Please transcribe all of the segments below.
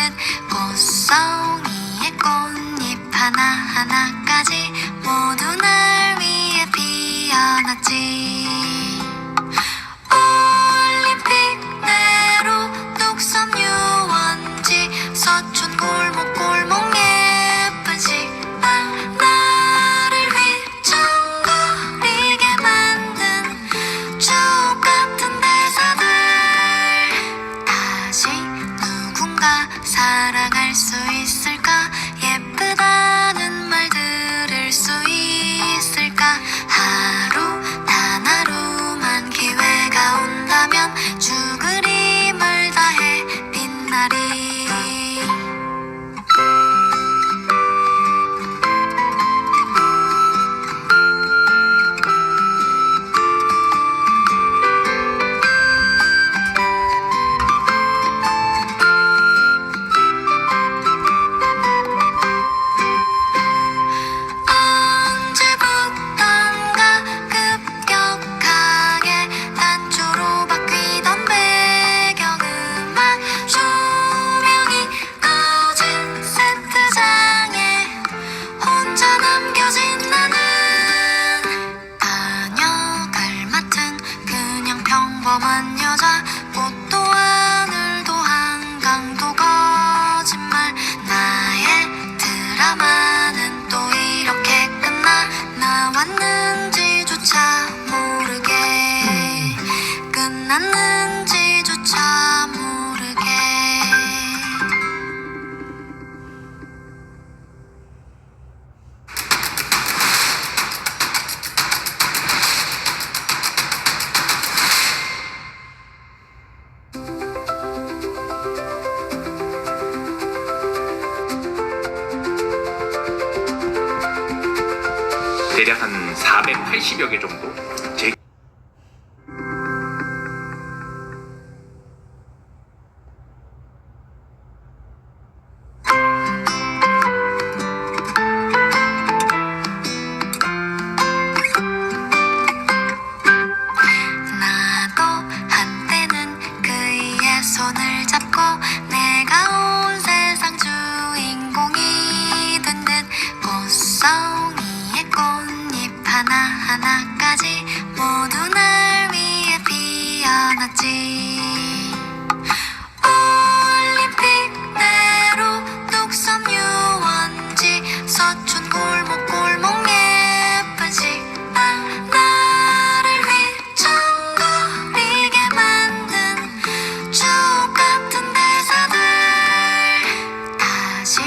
듯 꽃송이의 꽃잎 하나하나까지 모두 날 위해 피어났지. 올림픽대로 뚝섬 유원지 서촌 골목골목 예쁜 식당 나를 휘청거리게 만든 추억 같은 대사들 다시 누군가 사랑할 수 있을까? 예쁘다는 말 들을 수 있을까? 하루 단 하루만 기회가 온다면 죽으림을 다해 빛나리. 언제부턴가 급격하게 단조로 바뀌던 배경음악 조명이 꺼진 세트장에 혼자 남겨진 나는 다녀갈 맡은 그냥 평범한 여자. 꽃도 하늘도 한강도 거짓말. 나의 드라마는 또 이렇게 끝나. 나왔는지조차 모르게 끝났는지조차 모르게. 대략 한 480여 개 정도. 나도 한때는 그이의 손을 잡고 내가 온 세상 주인공이 된 듯 꽃송이의 꽃잎 하나하나까지 모두 날 위해 피어났지. 올림픽대로 뚝섬 유원지 서촌 골목골목 예쁜 식당 나를 휘청거리게 만든 추억 같은 대사들 다시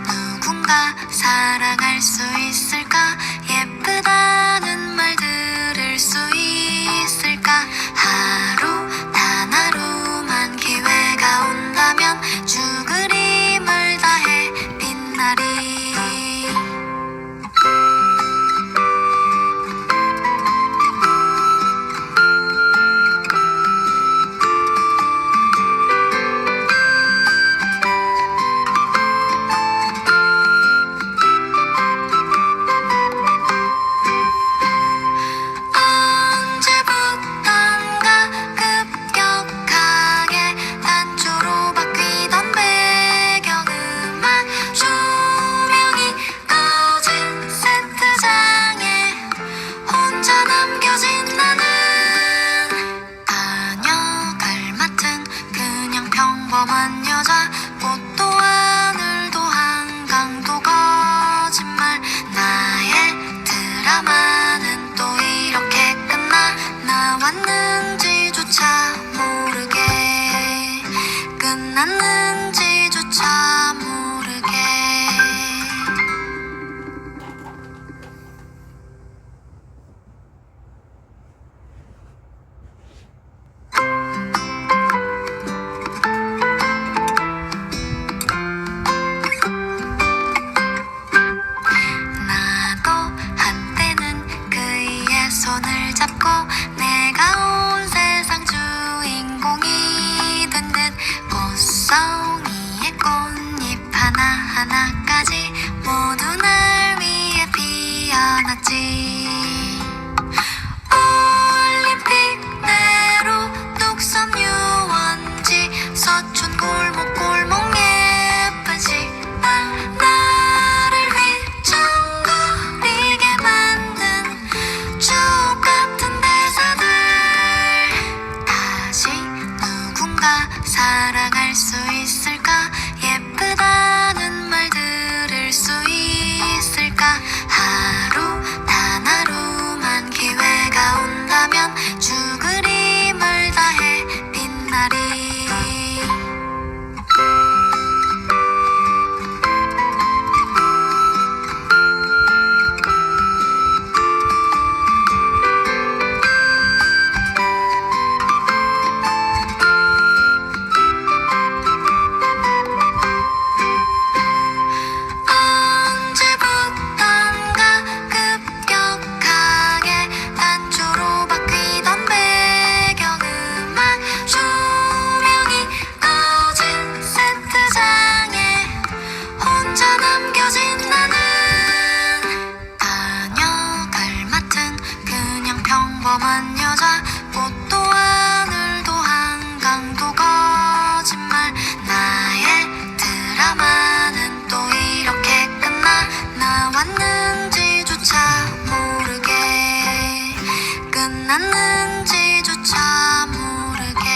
누군가 사랑할 수 있을까? 예쁘다는 말 들을 수 있을까? 하루 단 하루만 기회가 온다면 죽으림을 다해 빛나리. 언제부턴가 급격하게 단조로 바뀌던 배경음악 조명이 꺼진 세트장에 혼자 남겨진 나는 다녀갈 맡은 그냥 평범한 여자. 꽃도 하늘도 한강도 거짓말. 나의 드라마는 또 이렇게 끝나. 나왔는지조차 모르게 끝났는지조차 모르게. 나도 한때는 그이의 손을 잡고 내가 온 세상 주인공이 된 듯 꽃송이의 꽃잎 하나하나까지 모두 날 위해 피어났지. 올림픽대로 뚝섬 유원지 서촌 골목골목 누군가 사랑할 수 있을까? 예쁘다는 말 들을 수 있을까? 하루 단 하루만 기회가 온다면 죽으림을 다해 빛나리. 언제부턴가 급격하게 단조로 바뀌던 배경음악, 조명이 꺼진 세트장에 혼자 남겨진 나는 단역을 맡은 그냥 평범한 여자. 꽃도 하늘도 한강도 거짓말. 나의 드라마는 또 이렇게 끝나. 나왔는지조차 모르게, 끝났는지조차 모르게.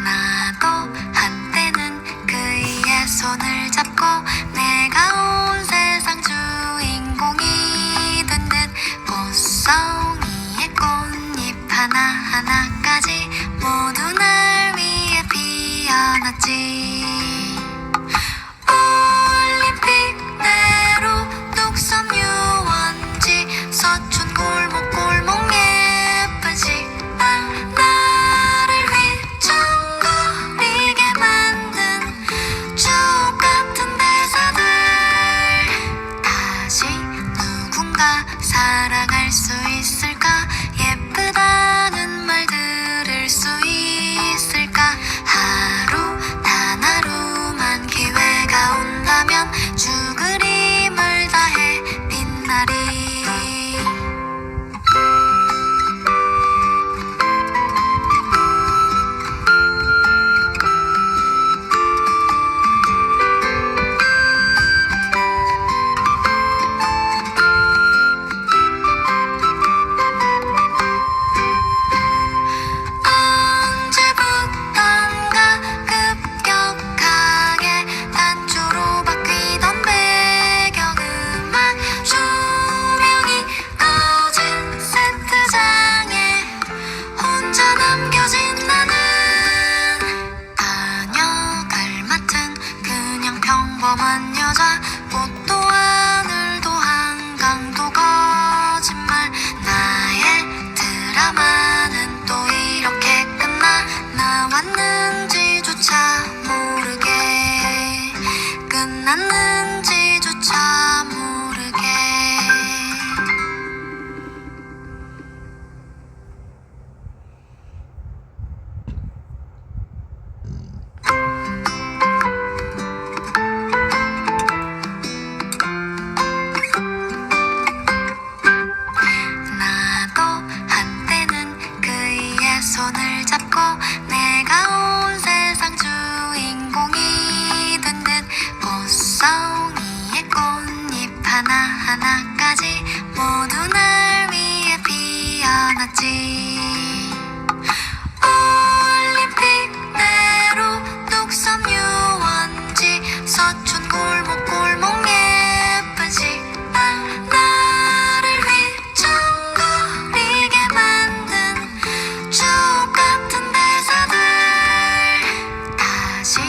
나도 한때는 그이의 손을 잡고 내가 온 세상 주인공이 된 듯. 꽃송이의 꽃잎 하나하나까지 모두 날 위해 피어났지. 올림픽대로 뚝섬 유원지 서촌 골목골목 예쁜 식당, 나를 휘청거리게 만든 추억 같은 대사들. 다시 누군가 사랑할 수 있을까? 예쁘다는 말 들을 수 있을까? 하루 단 하루만 기회가 온다면 죽으림을 다해 빛나리. 언제부턴가 급격하게 단조로 바뀌던 배경음악, 조명이 꺼진 세트장에 혼자 남겨진 나는 단역을 맡은 그냥 평범한 여자. 꽃도 하늘도 한강도 거짓말. 나의 드라마는 또 이렇게 끝나. 나왔는지조차 모르게, 끝났는지조차 모르게. 나도 한때는 그이의 손을 잡고 내가 온 세상 주인공이 된 듯. 꽃송이의 꽃잎 하나하나까지 모두 날 위해 피어났지. 올림픽대로 뚝섬 유원지 서촌 골목골목 예쁜 식당, 나를 휘청거리게 만든 추억 같은 대사들. 다시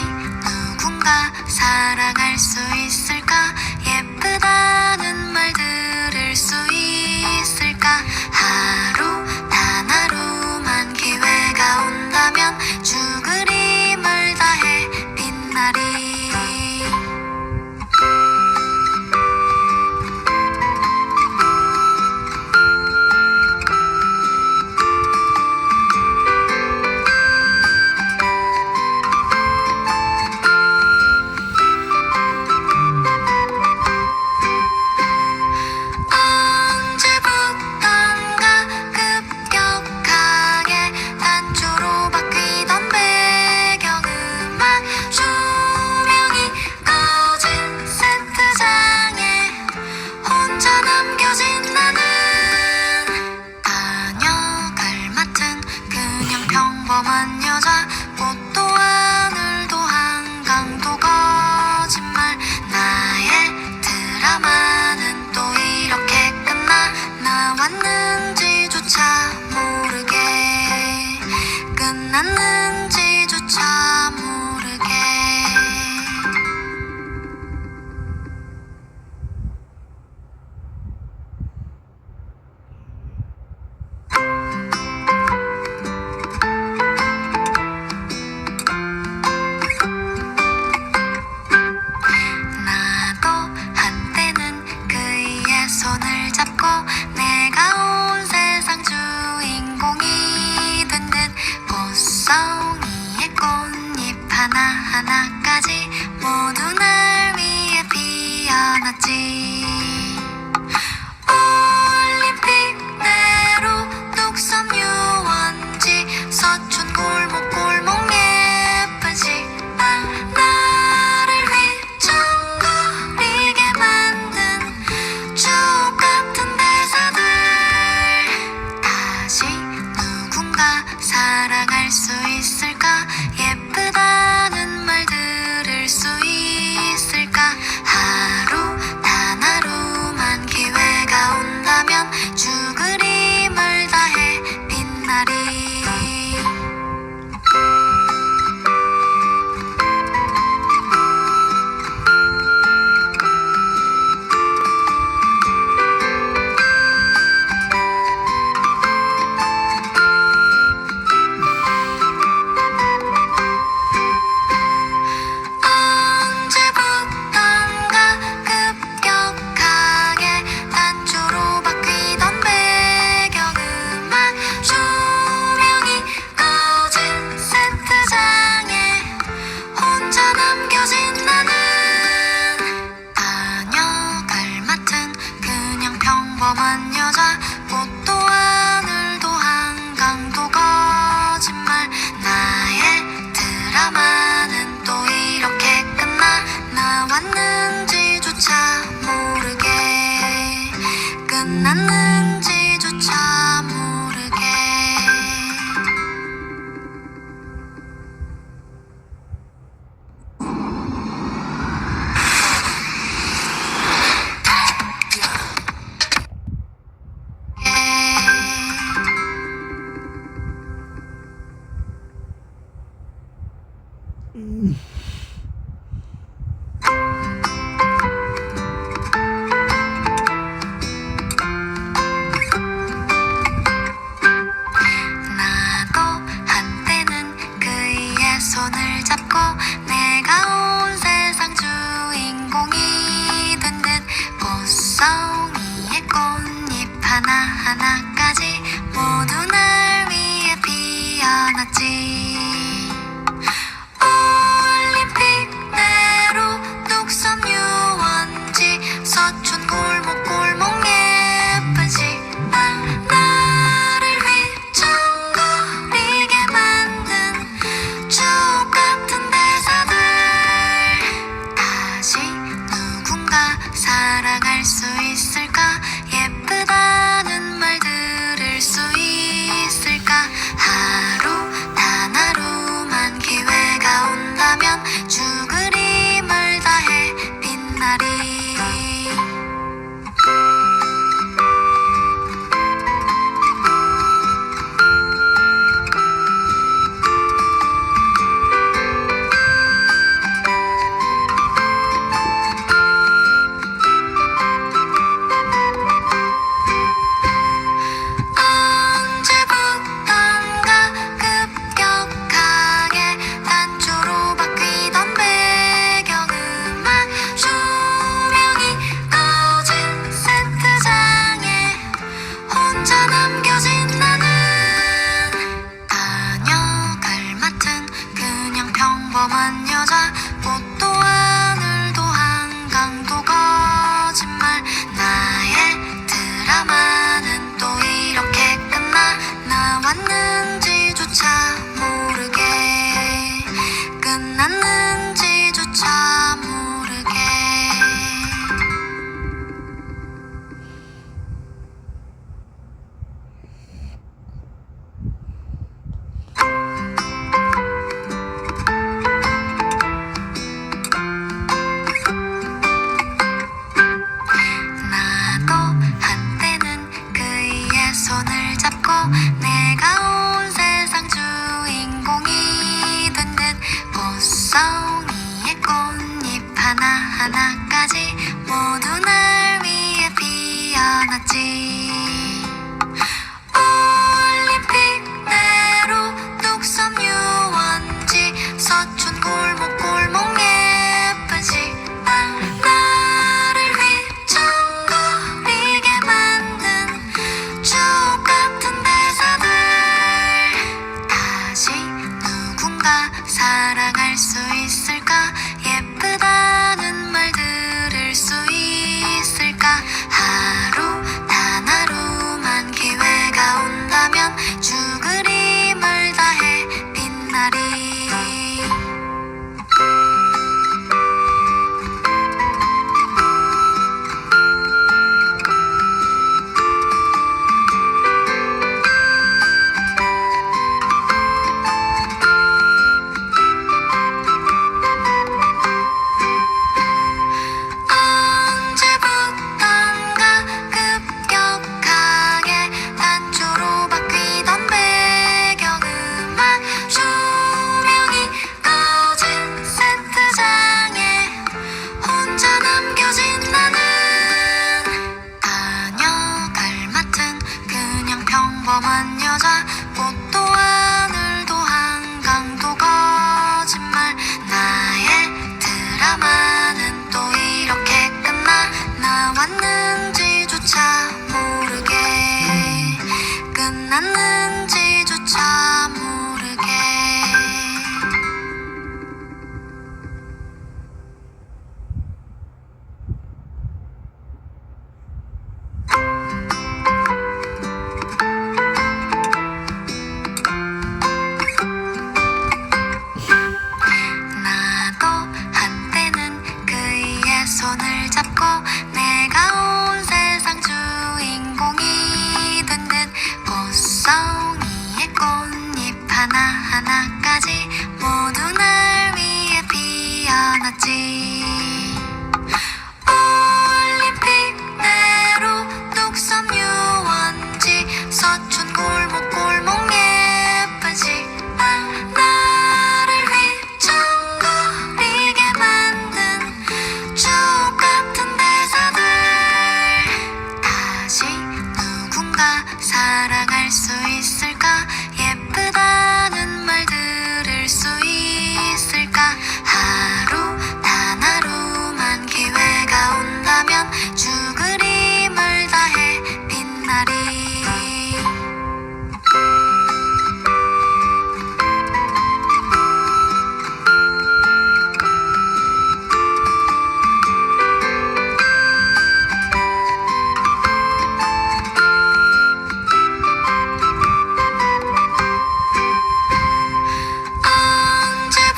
누군가 사랑할 수 있을까? 예쁘다는 말 들을 수 있을까? 하루 단 하루만 기회가 온다면 죽으림을 다해 빛나리. 평범한 여자 꽃도 하늘도 한강도 거짓말 나의 드라마는 또 이렇게 끝나 나왔는지조차 모르게 끝났는지조차 모르게 나도 한때는 그이의 손을 잡고 내가 온 세상 주인공이 된 듯 꽃송이의 꽃잎 하나하나까지 모두 날 위해 피어났지 올림픽 내로 뚝섬 유원지 서촌 골목골목 예쁜 식당 나를 휘청거리게 만든 추억 같은 대사들 다시 누군가 사랑할 수 있을까 예쁘다는 말 들을 수 있을까 하루 단 하루만 기회가 온다면 죽으림을 다해 빛나리 언제부턴가 급격하게 단조로 바뀌던 배경음악 조명이 꺼진 세트장에 혼자 남겨진 나는 단역을 맡은 그냥 평범한 여자 꽃도 하늘도 한강도 거짓말 나의 드라마는 또 이렇게 끝나 나왔는지조차 모르게 끝났는지조차 모르게 나도 한때는 그이의 손을 잡고 내가 온 세상 주인공이 된 듯 꽃송이의 꽃잎 하나하나까지 모두 날 위해 피어났지 올림픽 내로 뚝섬 유원지 서촌 골목골목 예쁜 식당 나를 휘청거리게 만든 추억 같은 대사들 다시 누군가 사랑할 수 있을까 예쁘다는 말 들을 수 있을까 하루 단 하루 꽃송이의 꽃잎 하나하나까지 모두 날 위해 피어났지. 올림픽대로 뚝섬 유원지 서촌 골목골목 예쁜 식당 나를 휘청거리게 만든 추억 같은 대사들 다시 누군가 사랑할 수 있을까? 예쁘다는 말 들을 수 있을까? 하루 단 하루만 기회가 온다면 죽으림을 다해 빛나리. 언제부턴가 급격하게 단초로 바뀌던 배경음악 조명이 꺼진 세트장에 혼자 남겨진 나는 다녀갈 맡은 그냥 평범한 여자. 꽃도 하늘도 한강도 거짓말 나의 드라마는 또 이렇게 끝나. 나왔는지조차 모르게 끝났는지조차 모르게. 나도 한때는 그의 손을 잡고 내가 온 세상 주인공이 된 듯. 꽃송이의 꽃잎 하나하나까지 모두 날 위해 피어났지. 올림픽대로 뚝섬 유원지 서촌 골목골목 예쁜 식당 나를 휘청거리게 만든 추억 같은 대사들 다시 누군가 사랑할 수 있을까? 예쁘다는 말 들을 수 있을까? 하루 단 하루만 기회가 온다면 죽으림을 다해 빛나리.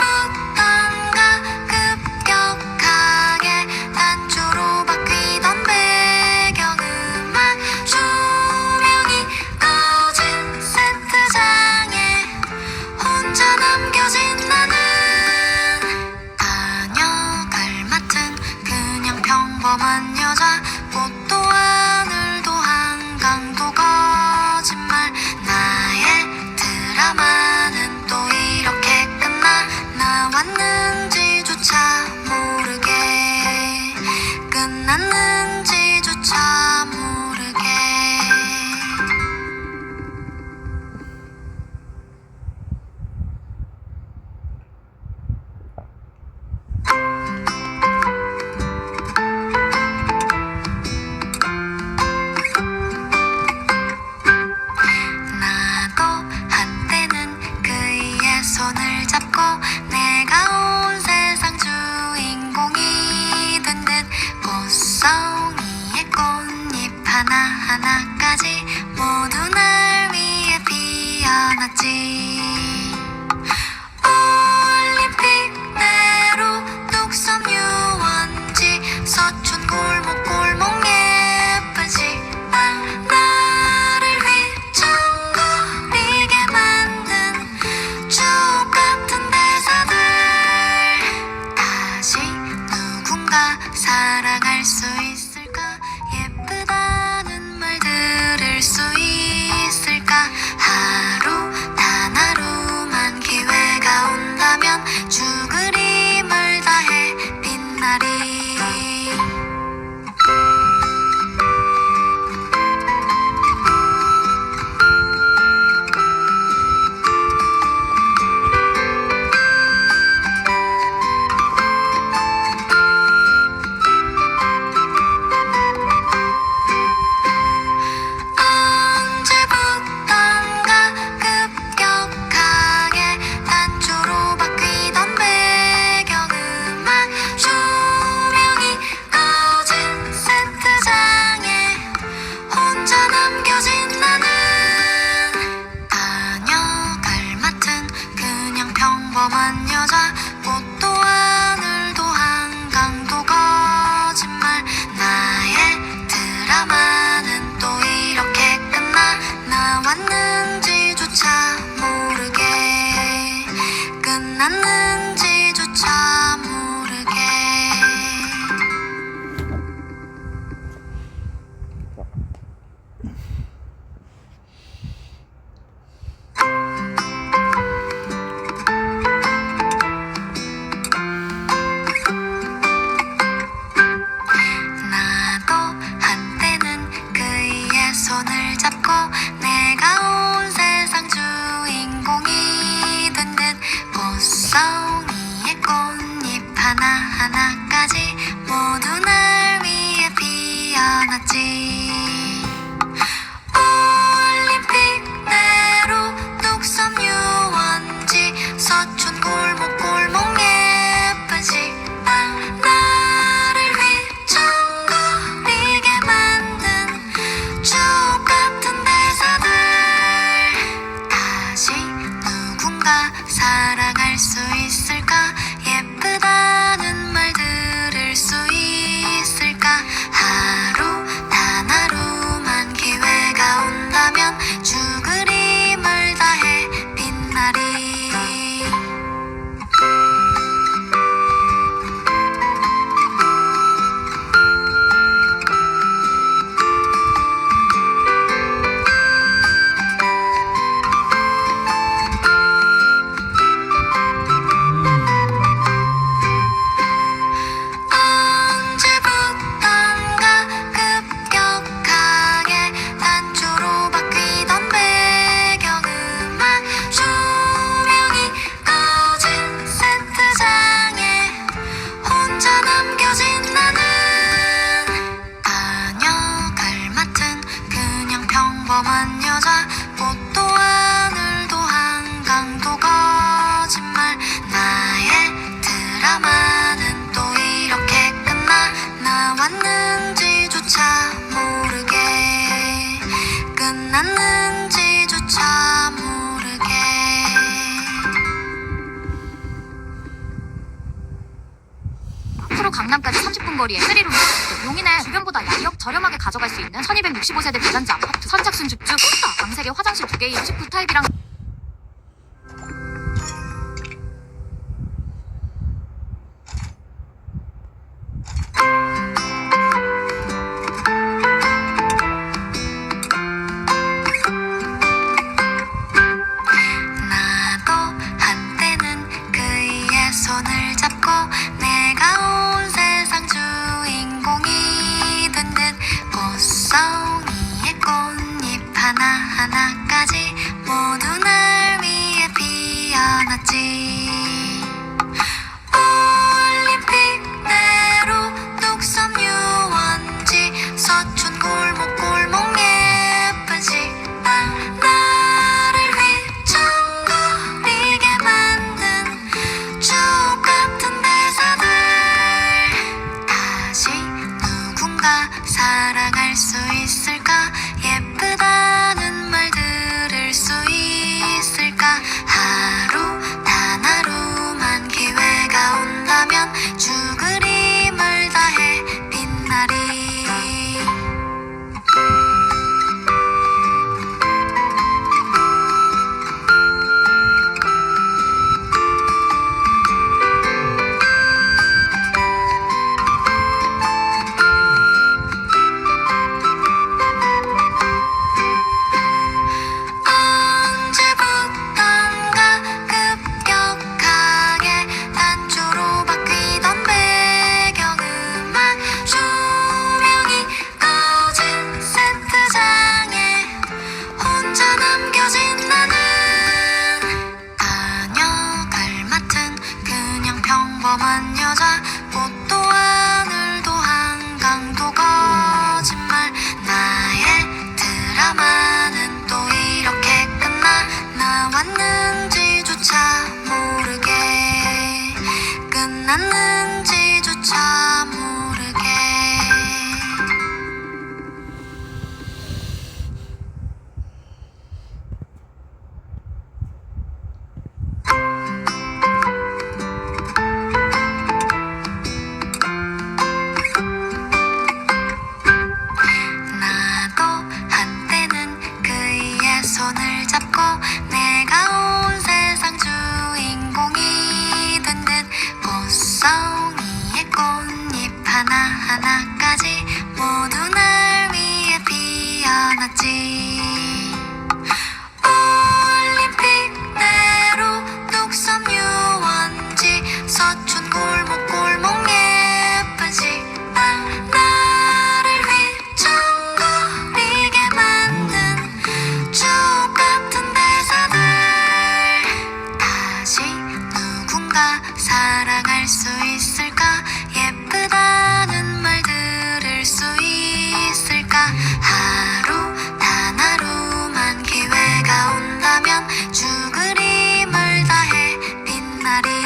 언제부턴가 급격하게 단초로 바뀌던 배경음악 조명이 꺼진 세트장에 혼자 남겨진 나는 다녀갈 맡은 그냥 평범한 여자. 꽃도 하늘도 한강도 거짓말 나의 드라마는 또 이렇게 끝나. 나왔는지조차 모르게 끝났는지조차 모르게. 나도 한때는 그의 손을 잡고 내가 온 세상 주인공이 된 듯. 꽃송이의 꽃잎 하나하나까지 모두 날 위해 피어났지. 올림픽대로 뚝섬 유원지 서촌 골목골목 예쁜 식당 나를 휘청거리게 만든 추억 같은 대사들 다시 누군가 사랑할 수 있을까? 예쁘다는 말 들을 수 있을까? 하루 단 하루만 기회가 온다면 죽으리 평범한 여자 꽃도 하늘도 한강도 거짓말 나의 드라마는 또 이렇게 끝나 나왔는지조차 모르게 끝났는지조차 모르게 나도 한때는 그이의 손을 잡고 내가 온 세상 주인공이 된 듯 꽃송이의 꽃잎 하나하나까지 모두 날 위해 피어났지 올림픽대로 뚝섬 유원지 서촌 골목골목 예쁜 식당 나를 휘청거리게 만든 추억 같은 대사들 다시 누군가 사랑할 수 있을까 예쁘다는 말 들을 수 있을까 하루 단 하루만 기회가 온다면 죽으림을 다해 빛나리 언제부턴가 급격하게 단조로 바뀌던 배경음악 조명이 꺼진 세트장에 혼자 남겨진 나는 다녀갈 맡은 그냥 평범한 여자 꽃도 하늘도 한강도 거짓말 나의 드라마는 또 이렇게 끝나 나왔는지조차 모르게 끝났는지조차 모르게 앞으로 강남까지 30분 거리에 스리룸 용인에 주변보다 야력 저렴하게 가져갈 수 있는 1265세대 대단지 아파트 선착순 줍줍 방세계 화장실 2개 69 타입이랑 나도 한때는 그이의 손을 잡고 내가 온 세상 주인공이 된 듯 꽃송이의 꽃잎 하나하나까지 모두 날 위해 피어났지 올림픽대로 뚝섬 유원지 서촌 골목골목 예쁜 식당 나를 휘청거리게 만든 추억 같은 대사들 다시 누군가 사랑할 수 있을까 예쁘다는 말 들을 수 있을까 하루 단 하루만 기회가 온다면 죽으림을 다해 빛나리 언제부턴가 급격하게 단조로 바뀌던 배경음악 조명이 꺼진 세트장에 혼자 남겨진 나는 다녀갈 맡은 그냥 평범한 여자 꽃도 하늘도 한강도 거짓말 나의 드라마는 또 이렇게 끝나 나왔는지조차 모르게 끝났는지조차 모르게 듯 꽃송이의 꽃잎 하나하나까지 모두 날 위해 피어났지. 올림픽대로 뚝섬 유원지 서촌 골목골목 예쁜 식당 나를 휘청거리게 만든 추억 같은 대사들 다시 누군가 사랑할 수 있을까? 예쁘다는 말 들을 수 있을까? 하루 단 하루만 기회가 온다면 죽으림을 다해 빛나리.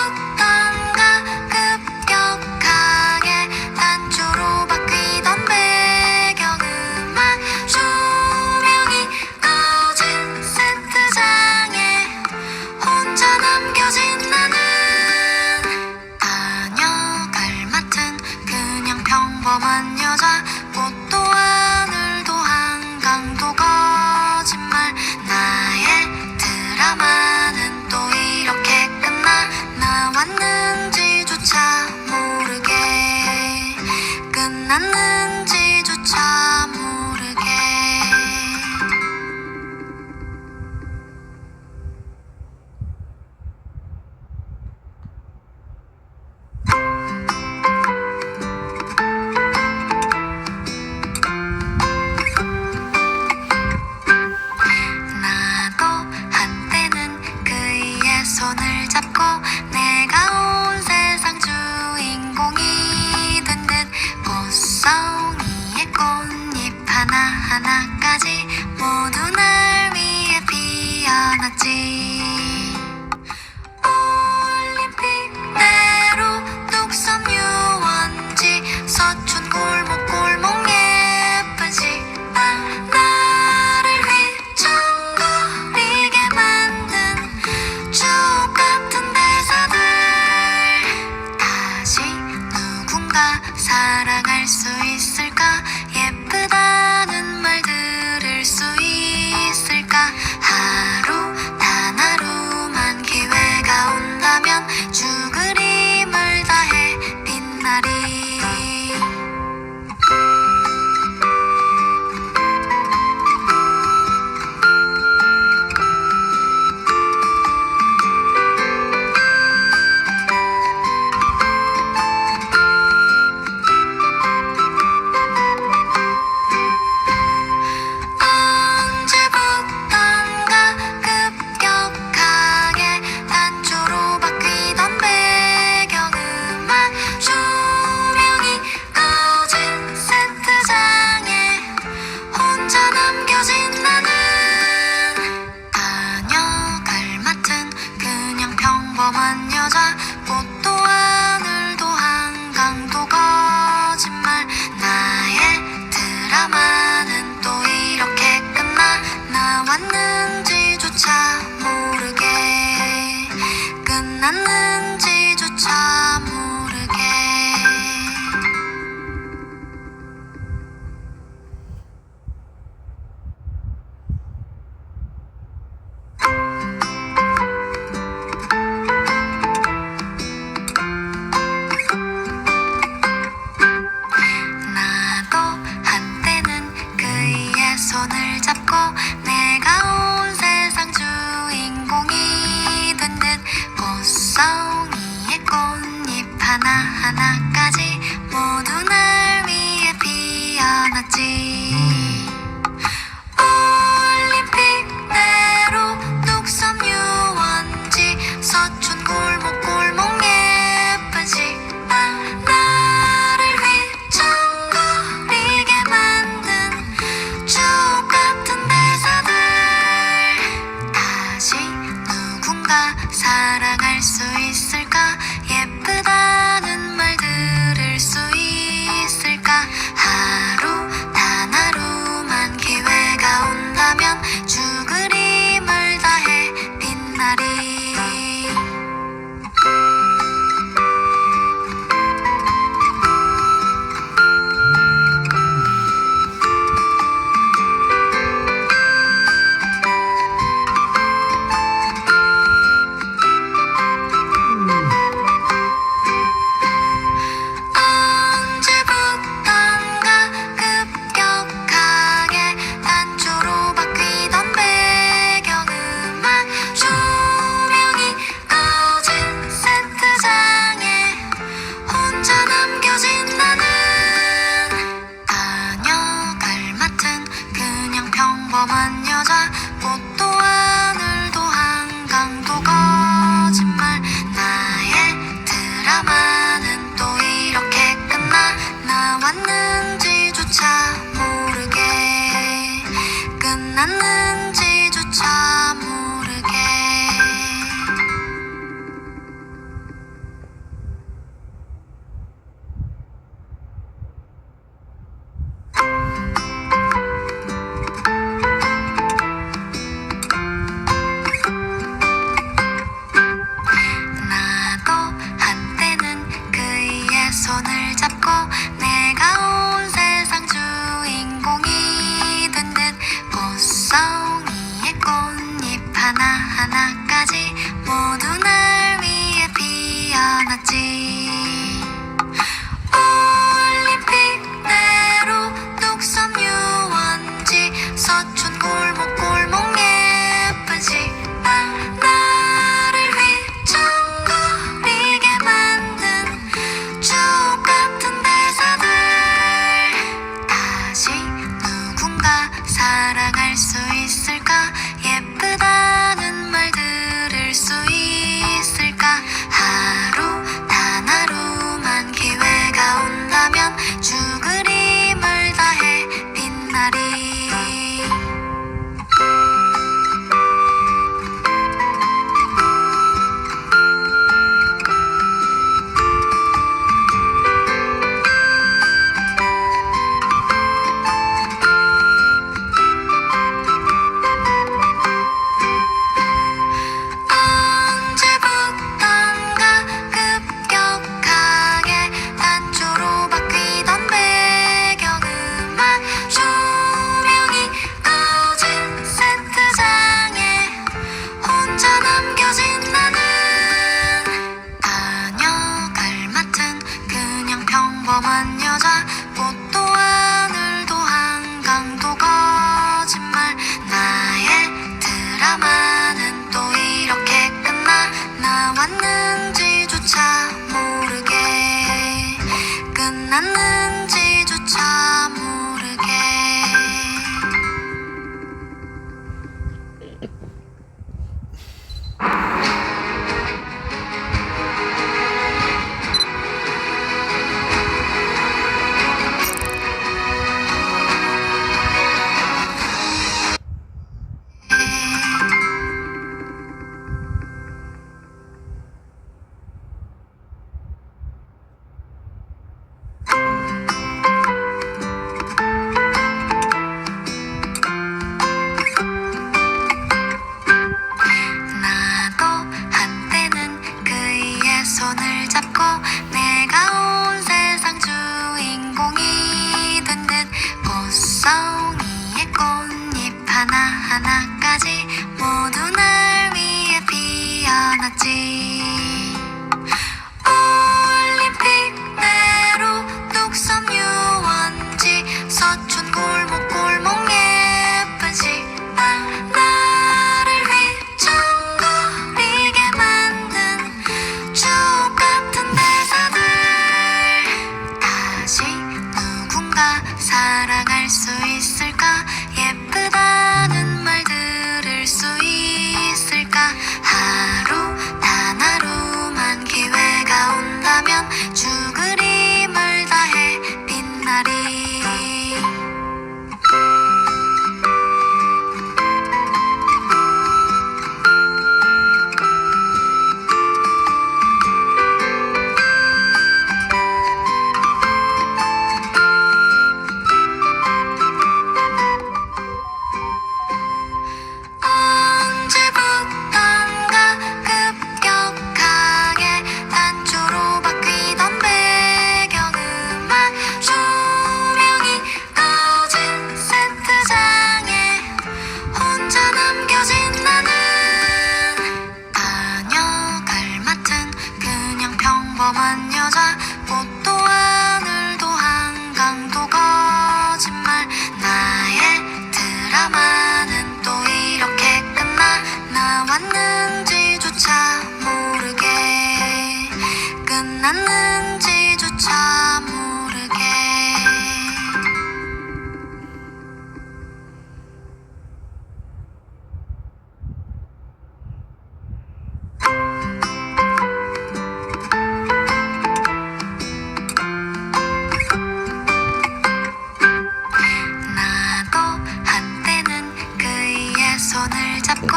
언제부턴가 급격하게 단조로 바뀌던 배경음악 조명이 꺼진 세트장에 혼자 남겨진 나는 다녀갈 맡은 그냥 평범한 여자. 꽃도 하늘도 한강도 거짓말. 나의 드라마는 또 이렇게 끝나. 나왔는지조차 모르게 끝났는지조차 모르게. 나도 한때는 그의 손을 잡고 내가 온 세상 주인공이 된 듯 꽃송이의 꽃잎 하나하나까지 모두 날 위해 피어났지. 올림픽대로 뚝섬 유원지 서촌 골목골목 예쁜 식당 나를 휘청거리게 만든 추억 같은 대사들 다시 누군가 사랑할 수 있을까? 예쁘다는 말 들을 수 있을까? 하루 단 하루만 기회가 온다면 죽으림을 다해 빛나리. 언제부턴가 급격하게 단조로 바뀌던 배경음악 조명이 꺼진 세트장에 혼자 남겨진 나는 다녀갈 맡은 그냥 평범한 여자. 꽃도 하늘도 한강도 거짓말. 나의 드라마는 또 이렇게 끝나. 나왔는지조차 모르게 끝났는지조차 모르게. 나도 한때는 그의 손을 잡고 내가 온 세상 주인공이 된 듯 꽃송이의 꽃잎 하나하나까지 모두 날 위해 피어났지. 올림픽대로 뚝섬 유원지 서촌 골목골목 예쁜 식당 나를 휘청거리게 만든 추억 같은 대사들 다시 누군가 사랑할 수 있을까? 예쁘다는 말 들을 수 있을까? 하루 단 하루 평범한 여자 꽃도 하늘도 한강도 거짓말 나의 드라마는 또 이렇게 끝나 나왔는지조차 모르게 끝났는지조차 모르게 나도 한때는 그이의 손을 잡고 내가 온 세상 주인공이 된 듯 꽃송이의 꽃잎 하나하나까지 모두 날 위해 피어났지 올림픽대로 뚝섬 유원지 서촌 골목골목 예쁜 식당 나를 휘청거리게 만든 추억 같은 대사들 다시 누군가 사랑할 수 있을까 예쁘다는 말 들을 수 있을까 하루 단 하루만 기회가 온다면 죽으림을 다해 빛나리 언제부턴가 급격하게 단조로 바뀌던 배경음악 조명이 꺼진 세트장에 혼자 남겨진 나는 다녀갈 맡은 그냥 평범한 여자 꽃도 하늘도 한강도 거짓말 나의 드라마는 또 이렇게 끝나 나왔는지조차 모르게 끝났는지조차 모르게 나도 한때는 그이의 손을 잡고 내가 온 세상 주인공이 된 듯 꽃송이의 꽃잎 하나하나까지 모두 날 위해 피어났지 올림픽대로 뚝섬 유원지 서촌 골목골목 예쁜 식당 나를 휘청거리게 만든 추억 같은 대사들 다시 누군가 사랑할 수 있을까 예쁘다는 말 들을 수 있을까 하루 단 하루 잡고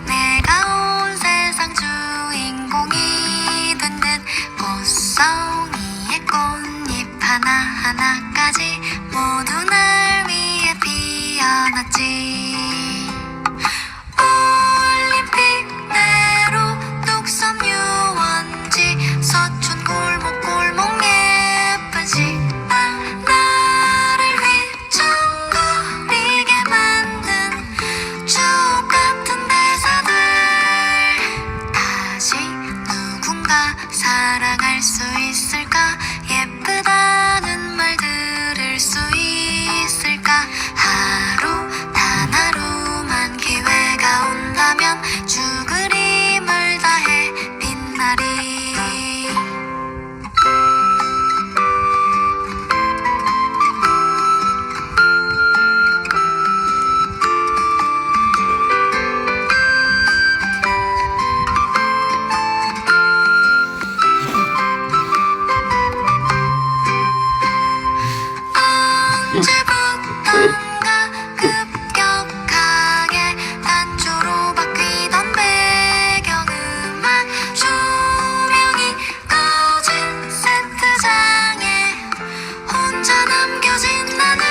내가 온 세상 주인공이 된 듯 꽃송이의 꽃잎 하나하나까지 모두 날 위해 피어났지. 올림픽대로 뚝섬 유원지 서촌 골목골목 예쁜 식당 나를 휘청거리게 만든 추억 같은 대사들 다시 누군가 사랑할 수 있을까 예쁘다는 말 들을 수 있을까 하루 단 하루만 기회가 온다면 죽으림을 다해 빛나리. 언제부턴가 급격하게 단조로 바뀌던 배경음악 조명이 꺼진 세트장에 혼자 남겨진 나는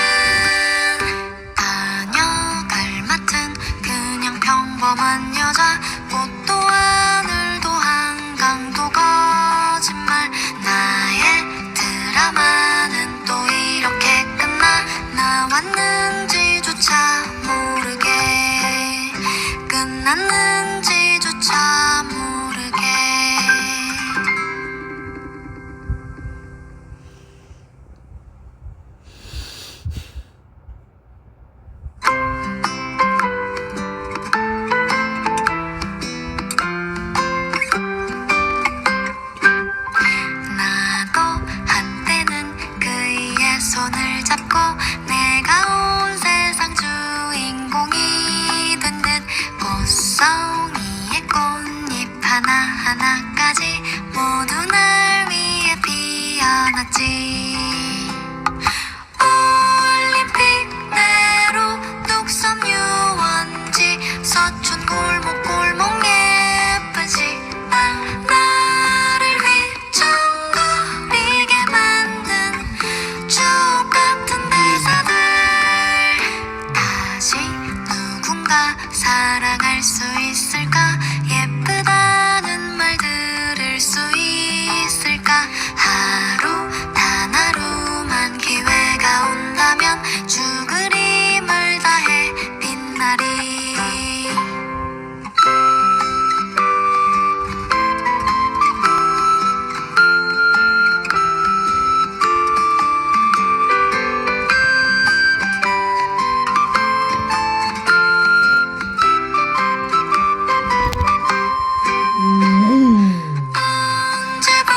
다녀갈 맡은 그냥 평범한 여자 꽃도 하늘도 한강도 거짓말 나의 드라마는 또 이렇게 끝나 나왔는지조차 모르게 끝났는지조차 모르게. 나도 한때는 그이의 손을 잡고 내가 온 세상 주인공이 된 듯 꽃송이의 꽃잎 하나하나까지 모두 날 위해 피어났지. 올림픽대로 뚝섬 유원지 서촌 골목골목 예쁜 식당 나를 휘청거리게 만든 추억 같은 대사들 다시 누군가 사랑할 수 있을까 예쁘다는 말 들을 수 있을까 하루 단 하루만 기회가 온다면 죽으림을 다해 빛나리.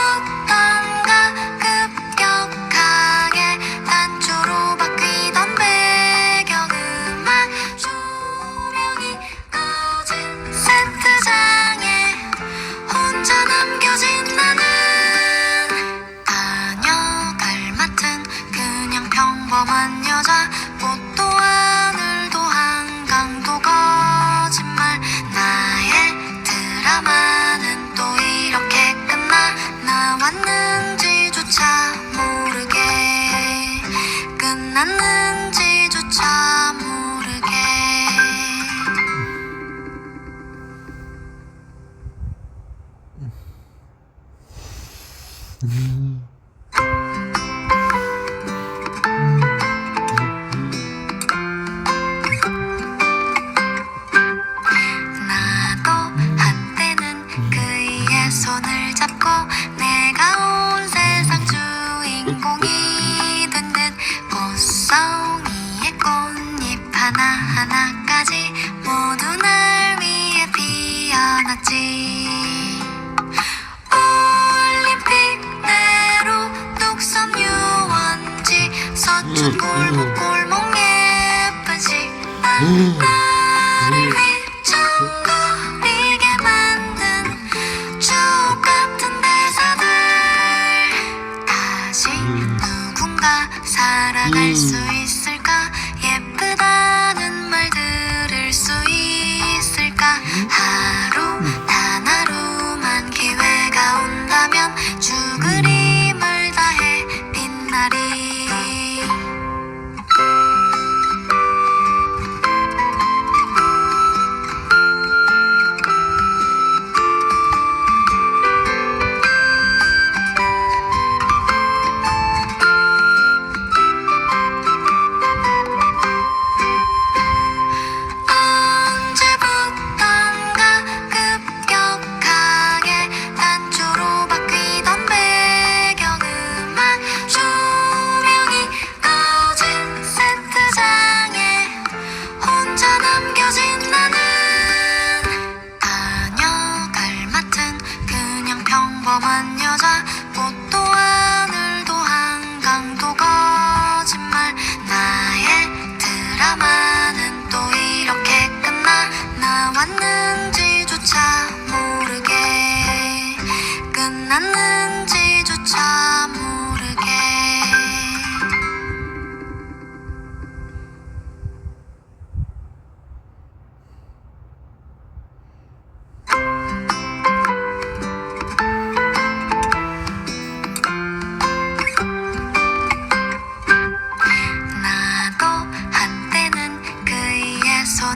언제부턴가 급격하게 단조로 바뀌던 배경음악 조명이 꺼진 세트장에 혼자 남겨진 나는 다녀갈 맡은 그냥 평범한 여자 꽃도 하늘도 한강도 거짓말 나의 드라마는 또 이렇게 끝나 나왔는지조차 모르게 끝났는지조차 모르게. 나도 한때는 그이의 손을 잡고 내가 온 세상 주인공이 된 듯 꽃송이의 꽃잎 하나하나까지 모두 날 위해 피어났지. 올림픽대로 뚝섬 유원지 서촌 골목골목 예쁜 식당 나를 휘청거리게 만든 추억 같은 대사들 다시 누군가 사랑할 수 있을까 예쁘다는 말 들을 수 있을까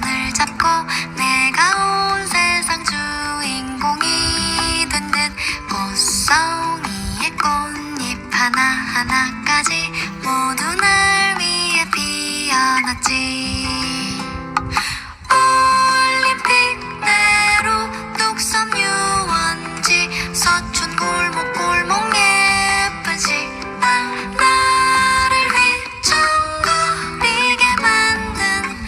손을 잡고 내가 온 세상 주인공이 된 듯 꽃송이의 꽃잎 하나하나까지 모두 날 위해 피어났지. 올림픽대로 뚝섬 유원지 서촌 골목골목 예쁜 식당 나를 휘청거리게 만든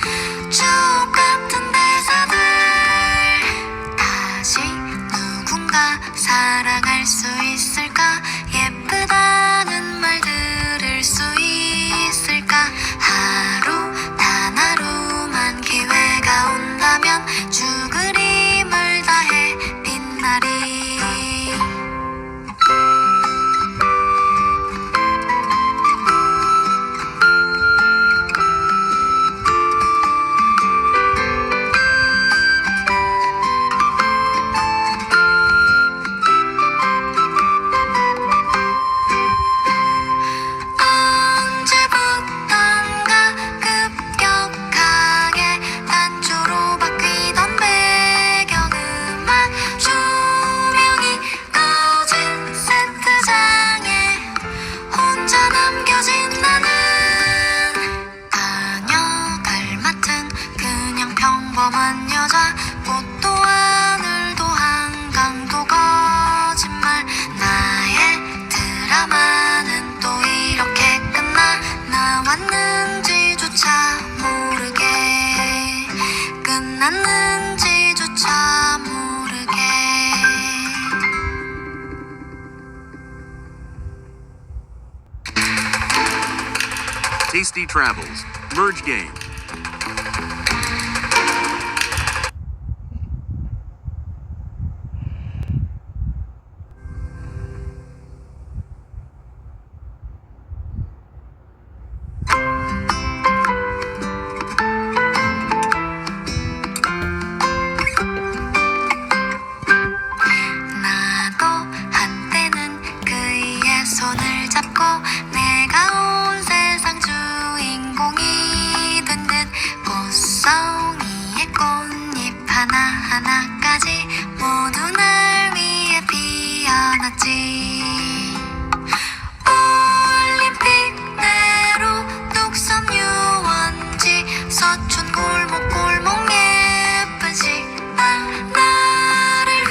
추억 같은 대사들 다시 누군가 사랑할 수 있을까 예쁘다는 말 들을 수 있을까 하루 단 하루만 기회가 온다면 죽으림을 다해 빛나리. 언제부턴가 급격하게 단조로 바뀌던 배경음악 조명이 꺼진 세트장에 혼자 남겨진 나는 다녀갈 맡은 그냥 평범한 여자 꽃도 하늘도 한강도 거짓말 나의 드라마는 또 이렇게 끝나 나왔는지조차 모르게 끝났는지조차 모르게. Tasty Travels Merge Game. 나도 한때는 그의 손을 잡고 내가 온 세상 주인공이 된 듯 꽃송이의 꽃잎 하나하나까지 모두 날 위해 피어났지. 올림픽대로 뚝섬 유원지 서촌 골목골목 예쁜 식당 나를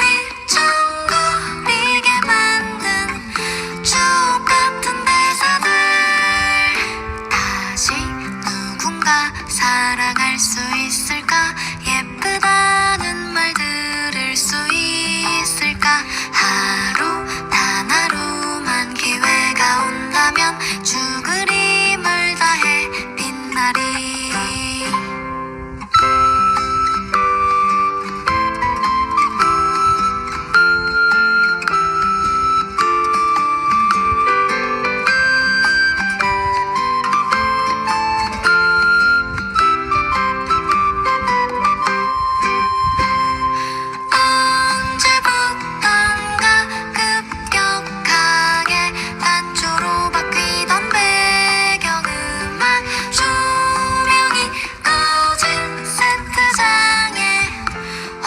휘청거리게 만든 추억 같은 대사들 다시 누군가 사랑할 수 있을까 예쁘다는 말 들을 수 있을까 하루 단 하루만 기회가 온다면 죽으림을 다해 빛나리. 언제부턴가 급격하게 단조로 바뀌던 배경음악 조명이 꺼진 세트장에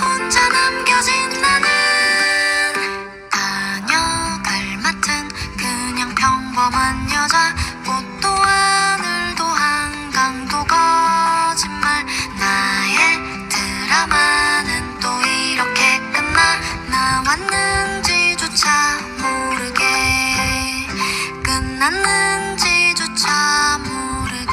혼자 남겨진 나는 다녀갈 맡은 그냥 평범한 여자 꽃도 하늘도 한강도 거짓말 나의 드라마는 또 이렇게 끝나 나왔는지조차 모르게 끝났는지조차 모르게.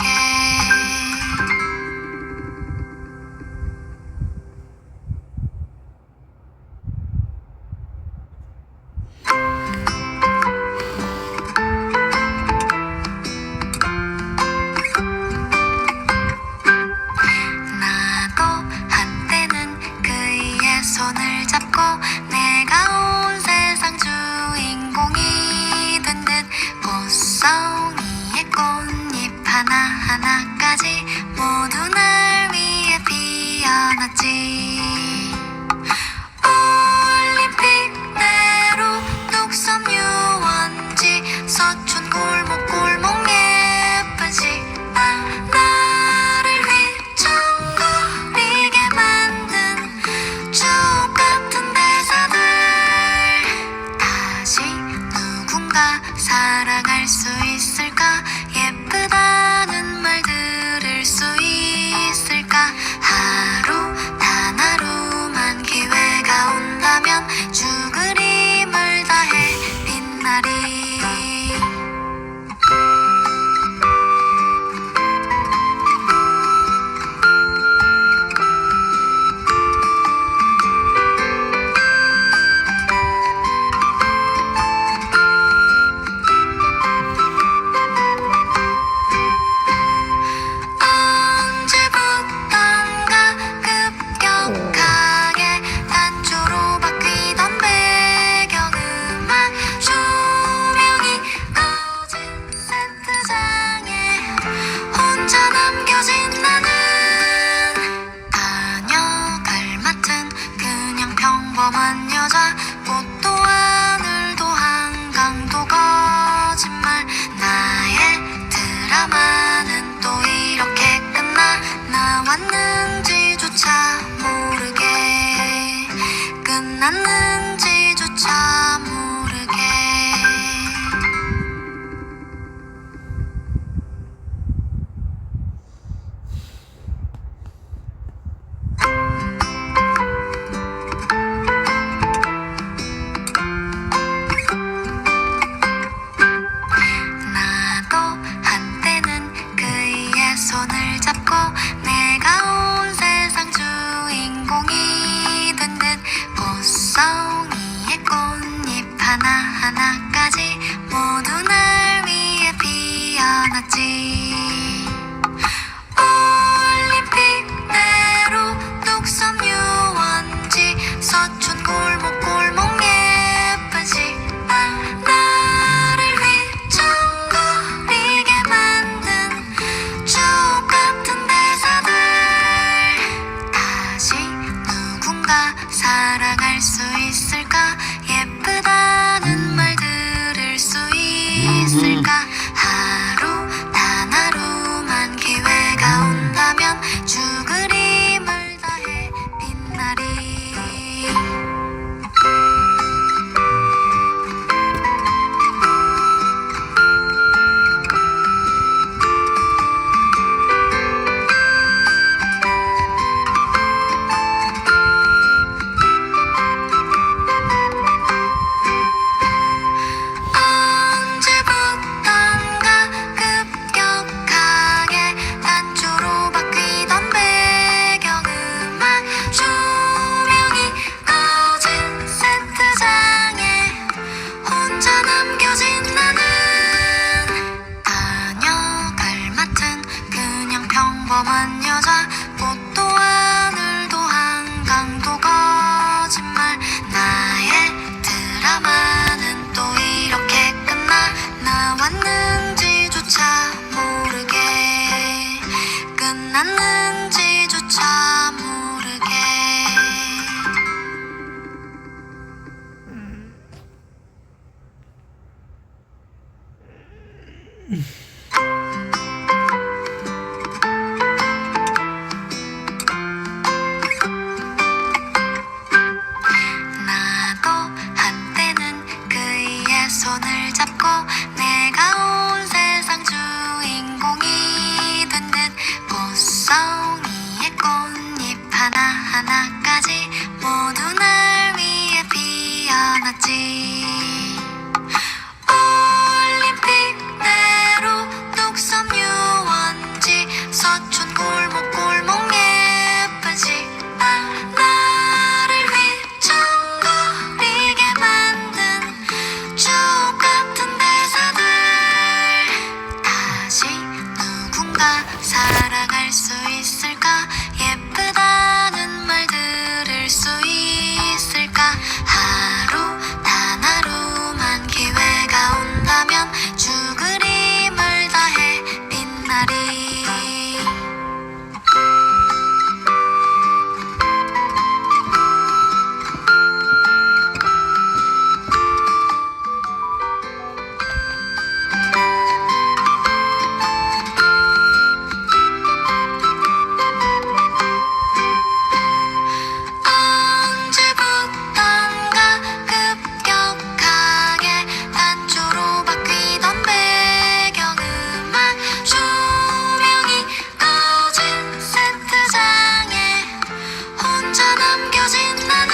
나도 한때는 그의 손을 잡고 내가 온 세상 주인공이 된 듯 꽃송이의 꽃잎 하나하나까지 모두 날 위해 피어났지. 올림픽대로 뚝섬 유원지 서촌 골목골목 예쁜 식당 나를 휘청거리 끝났는지조차 모르게 나도 한때는 그의 손을 잡고 내가 온 세상 주인공이 된 듯 꽃송이의 꽃잎 하나하나까지 모두 날 위해 피어났지 올림픽대로 뚝섬 유원지 서촌 골목골목 예쁜 식당 나를 휘청거리게 만든 추억 같은 대사들 다시 누군가 사랑할 수 있을까 예쁘다는 말 들을 수 있을까 하루 단 하루만 기회가 온다면 죽으림을 다해 빛나리 언제부턴가 급격하게 단조로 바뀌던 배경음악 조명이 꺼진 세트장에 혼자 남겨진 나는 다녀갈 맡은 그냥 평범한 여자 꽃도 하늘도 한강도 거짓말 나의 드라마는 또 이렇게 끝나 나왔는지조차 모르게 끝났는지조차 모르게 나도 한때는 그의 손을 잡고 내가 온 세상 주인공이 된 듯 꽃송이의 꽃잎 하나하나까지 모두 날 위해 피어났지 올림픽대로 뚝섬 유원지 서촌 골목골목 예쁜 식당 나를 휘청거리게 만든 추억 같은 대사들 다시 누군가 사랑할 수 있을까 예쁘다는 말 들을 수 있을까 하루 단 하루만 기회가 온다면 죽으림을 다해 빛나리 언제부턴가 급격하게 단조로 바뀌던 배경음악 조명이 꺼진 세트장에 혼자 남겨진 나는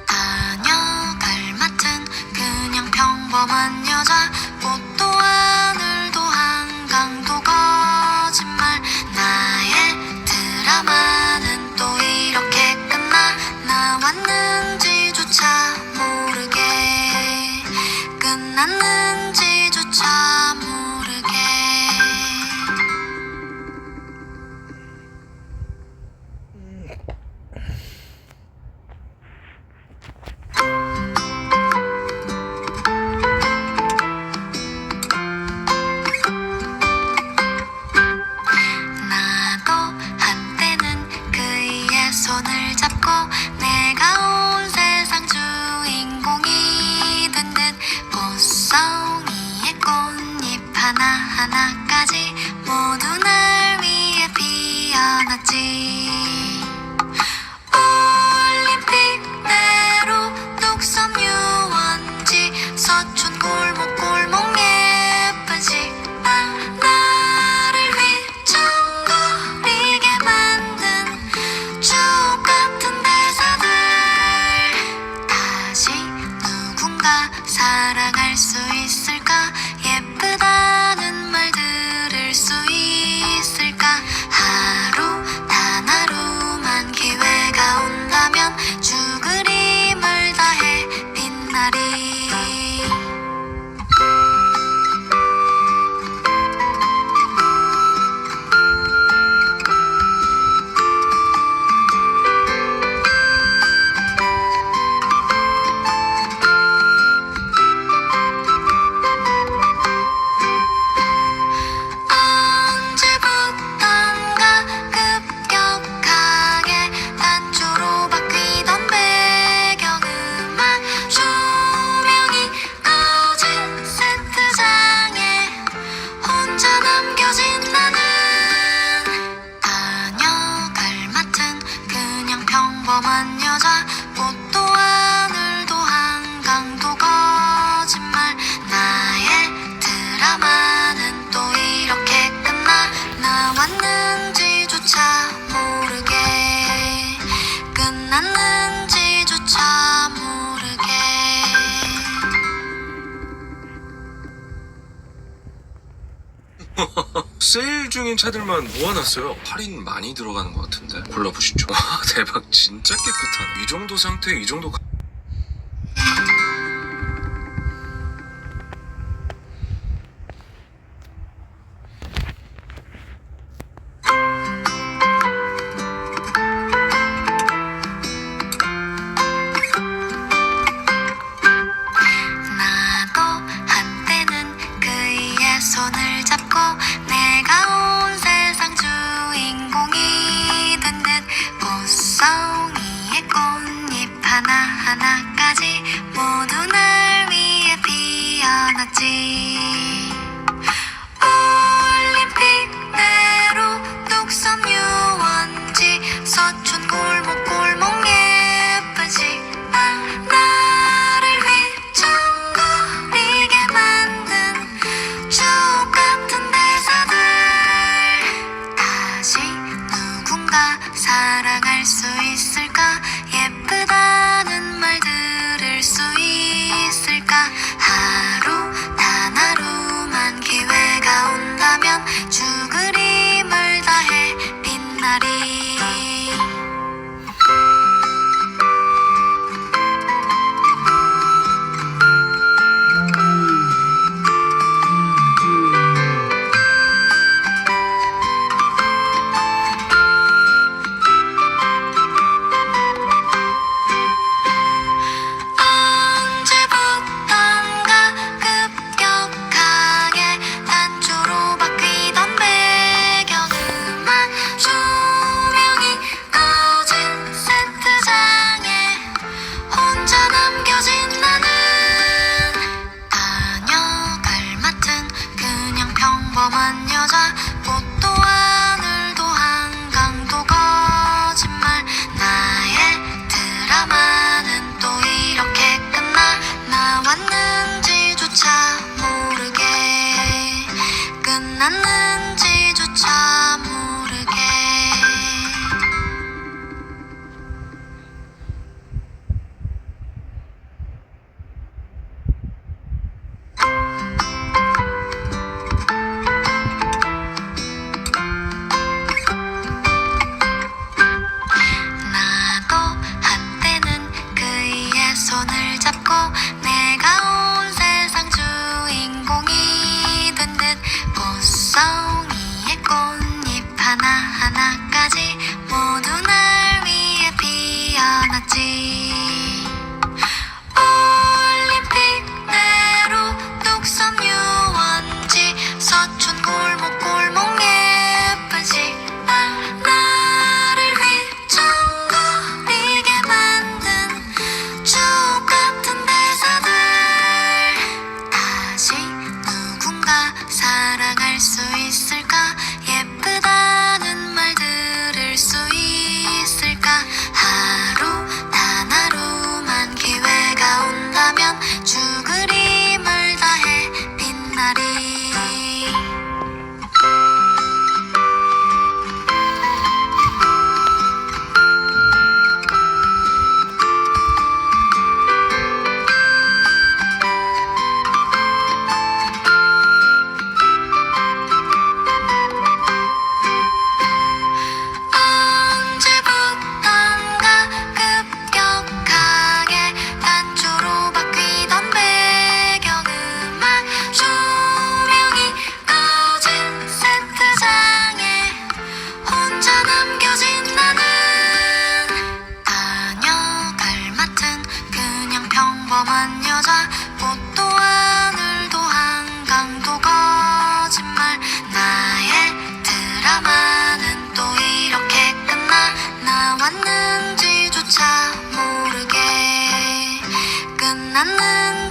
다녀갈 맡은 그냥 평범한 여자 꽃도 하늘도 한강도 거짓말 나의 드라마는 또 이렇게 끝나 나왔는지조차 모르게 끝났는지조차 모르게 나도 한때는 그의 손을 잡고 내가 온 세상 주인공이 된 듯 꽃송이의 꽃잎 하나하나까지 모두 날 위해 피어났지 올림픽 평범한 여자 꽃도 하늘도 한강도 거짓말 나의 드라마는 또 이렇게 끝나 나왔는지조차 모르게 끝났는지조차 모르게 세일 중인 차들만 모아놨어요. 할인 많이 들어가는 것 같은데 골라보시죠. 와, 대박, 진짜 깨끗한. 이 정도 상태에 이 정도 나도 한때는 그이의 손을 잡고 내가 온 세상 주인공이 된 듯 꽃송이의 꽃잎 하나하나까지 모두 날 위해 피어났지 올림픽대로 뚝섬 유원지 서촌 골목골목 예쁜 식당 나를 휘청거리게 만든 추억 같은 대사들 다시 누군가 사랑할 수 있을까 예쁘다는 말 들을 수 있을까 하루 단 하루만 기회가 온다면 죽으림을 다해 빛나리 언제부턴가 급격하게 단조로 바뀌던 배경음악 조명이 꺼진 세트장에 혼자 남겨진 나는 다녀갈 맡은 그냥 평범한 여자 꽃도 하늘도 한강도 거짓말 나의 드라마는 또 이렇게 끝나 나왔는지조차 모르게 끝났는지조차 모르게 나도 한때는 그이의 손을 잡고 내가 온 세상 주인공이 된 듯 꽃송이의 꽃잎 하나하나까지 모두 날 위해 피어났지 올림픽대로 뚝섬 유원지 서촌 골목골목 예쁜 식당 나를 휘청거리게 만든 추억 같은 대사들 다시 누군가 사랑할 수 있을까 예쁘다는 말 들을 수 있을까 하루 단 하루만 기회가 온다면 죽으림을 다해 빛나리 언제부턴가 급격하게 단조로 바뀌던 배경음악 조명이 꺼진 세트장에 혼자 남겨진 나는 다녀갈 맡은 그냥 평범한 여자 꽃도 하늘도 한강도 거짓말 나의 드라마는 또 이렇게 끝나 나왔는지조차 모르게 끝났는지